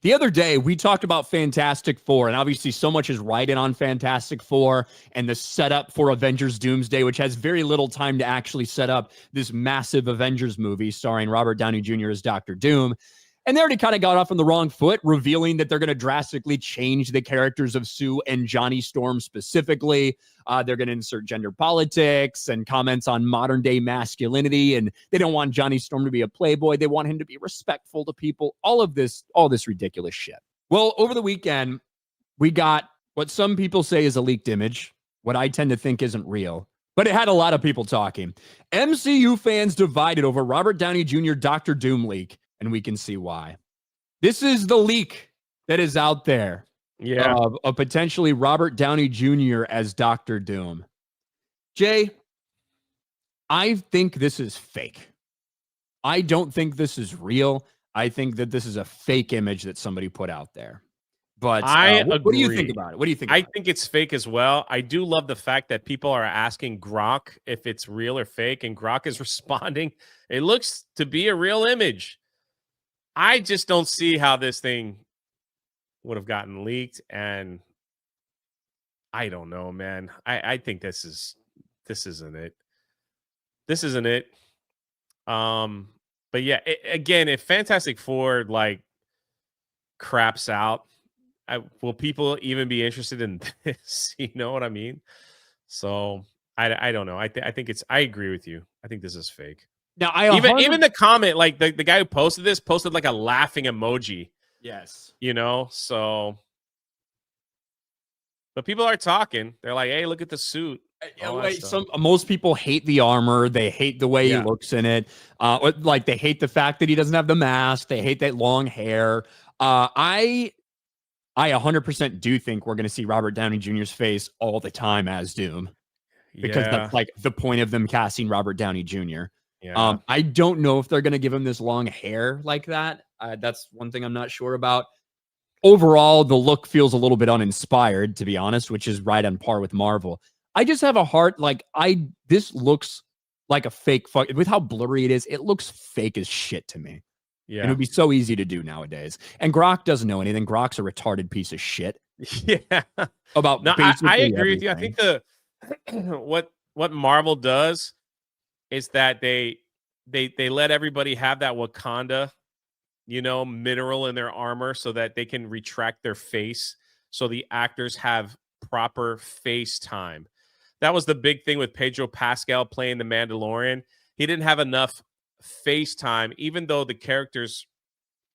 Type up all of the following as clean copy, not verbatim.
The other day, we talked about Fantastic Four, and obviously so much is riding on Fantastic Four and the setup for Avengers Doomsday, which has very little time to actually set up this massive Avengers movie starring Robert Downey Jr. as Dr. Doom. And they already kind of got off on the wrong foot, revealing that they're going to drastically change the characters of Sue and Johnny Storm specifically. They're going to insert gender politics and comments on modern day masculinity. And they don't want Johnny Storm to be a playboy. They want him to be respectful to people. All this ridiculous shit. Well, over the weekend, we got what some people say is a leaked image, what I tend to think isn't real. But it had a lot of people talking. MCU fans divided over Robert Downey Jr. Dr. Doom leak. And we can see why. This is the leak that is out there of potentially Robert Downey Jr. as Dr. Doom. Jay, I think this is fake. I don't think this is real. I think that this is a fake image that somebody put out there. But what do you think about it? What do you think? I think it's fake as well. I do love the fact that people are asking Grok if it's real or fake, and Grok is responding. It looks to be a real image. I just don't see how this thing would have gotten leaked, and I don't know, man. I think this isn't it. This isn't it. But yeah, again, if Fantastic Four like craps out, will people even be interested in this? You know what I mean? So I don't know. I think I agree with you. I think this is fake. Now, even the comment, like the guy who posted this posted like a laughing emoji. Yes. You know, so. But people are talking. They're like, hey, look at the suit. Most people hate the armor. They hate the way he looks in it. Like they hate the fact that he doesn't have the mask. They hate that long hair. I 100% do think we're going to see Robert Downey Jr.'s face all the time as Doom. Because that's like the point of them casting Robert Downey Jr. Yeah. I don't know if they're going to give him this long hair like that. That's one thing I'm not sure about. Overall, the look feels a little bit uninspired, to be honest, which is right on par with Marvel. I just have a heart this looks like a fake with how blurry it is. It looks fake as shit to me. Yeah. And it would be so easy to do nowadays. And Grok doesn't know anything. Grok's a retarded piece of shit. Yeah. About no, I agree everything. with you. I think what Marvel does is that they let everybody have that Wakanda, mineral in their armor so that they can retract their face. So the actors have proper face time. That was the big thing with Pedro Pascal playing the Mandalorian. He didn't have enough face time, even though the characters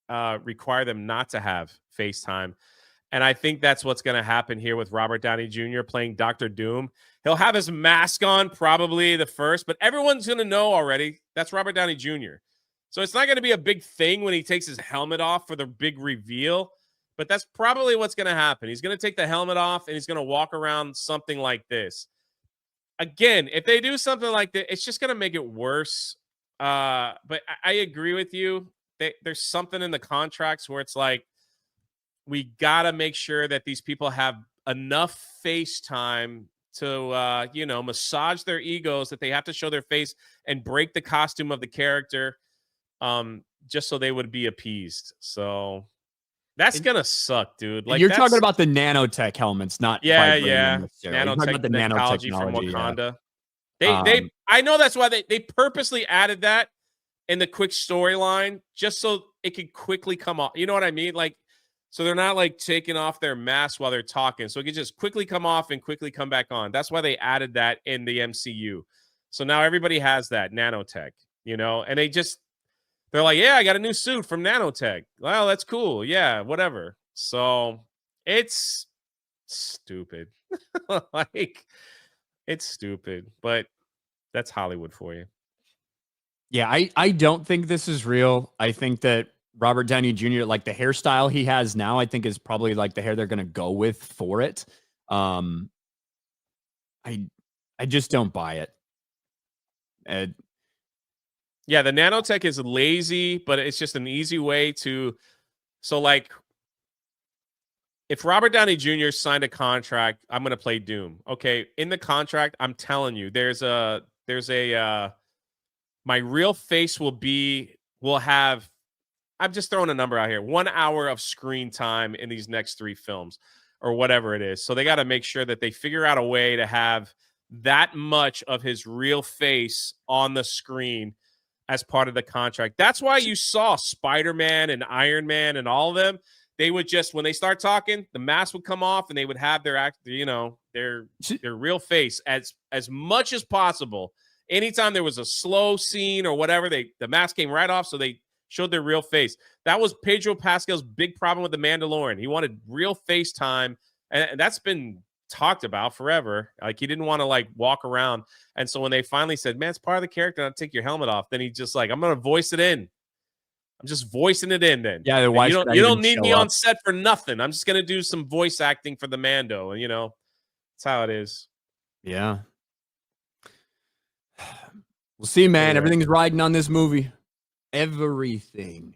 require them not to have face time. And I think that's what's going to happen here with Robert Downey Jr. playing Dr. Doom. He'll have his mask on probably the first, but everyone's going to know already that's Robert Downey Jr. So it's not going to be a big thing when he takes his helmet off for the big reveal, but that's probably what's going to happen. He's going to take the helmet off and he's going to walk around something like this. Again, if they do something like that, it's just going to make it worse. But I agree with you. There's something in the contracts where it's like, we got to make sure that these people have enough face time to, massage their egos, that they have to show their face and break the costume of the character just so they would be appeased. So that's going to suck, dude. Like you're talking about the nanotech helmets, not nanotech the technology from Wakanda. I know that's why they purposely added that in the quick storyline just so it could quickly come off. You know what I mean? Like, so they're not like taking off their mask while they're talking. So it can just quickly come off and quickly come back on. That's why they added that in the MCU. So now everybody has that nanotech, and they're like, yeah, I got a new suit from nanotech. Well, that's cool. Yeah, whatever. So it's stupid. It's stupid, but that's Hollywood for you. Yeah, I don't think this is real. I think that Robert Downey Jr., like the hairstyle he has now, I think is probably like the hair they're going to go with for it. I just don't buy it. Yeah, the nanotech is lazy, but it's just an easy way to. So, like, if Robert Downey Jr. signed a contract, I'm going to play Doom. Okay, in the contract, I'm telling you, there's a my real face will have I'm just throwing a number out here. 1 hour of screen time in these next 3 films or whatever it is. So they got to make sure that they figure out a way to have that much of his real face on the screen as part of the contract. That's why you saw Spider-Man and Iron Man and all of them. They would just, when they start talking, the mask would come off and they would have their their real face as much as possible. Anytime there was a slow scene or whatever, the mask came right off, so they showed their real face. That was Pedro Pascal's big problem with The Mandalorian. He wanted real face time, and that's been talked about forever. Like, he didn't want to like walk around. And so when they finally said, man, it's part of the character, I'll take your helmet off, then he just like, I'm gonna voice it in. I'm just voicing it in then. Yeah, why you don't need me on set for nothing. I'm just gonna do some voice acting for the Mando, and that's how it is. Yeah. We'll see, man. Anyway. Everything's riding on this movie. Everything.